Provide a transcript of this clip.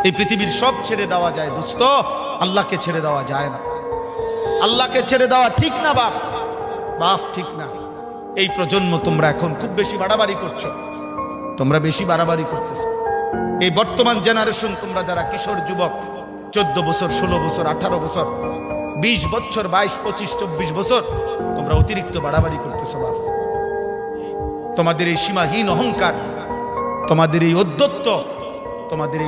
এই পৃথিবীর সব ছেড়ে দেওয়া যায় দোস্ত, আল্লাহকে ছেড়ে দেওয়া যায় না। আল্লাহকে ছেড়ে দেওয়া ঠিক না বাপ, বাপ ঠিক না। এই প্রজন্ম তোমরা এখন খুব বেশি বাড়াবাড়ি করছো, তোমরা বেশি বাড়াবাড়ি করতেছো। এই বর্তমান জেনারেশন, তোমরা যারা কিশোর যুবক, 14 বছর, 16 বছর, 18 বছর, 20 বছর, 22, 25, 24 বছর, তোমরা অতিরিক্ত বাড়াবাড়ি করতেছো বাপ। তোমাদের এই সীমাহীন অহংকার, তোমাদের এই ঔদ্ধত্য, তোমাদের এই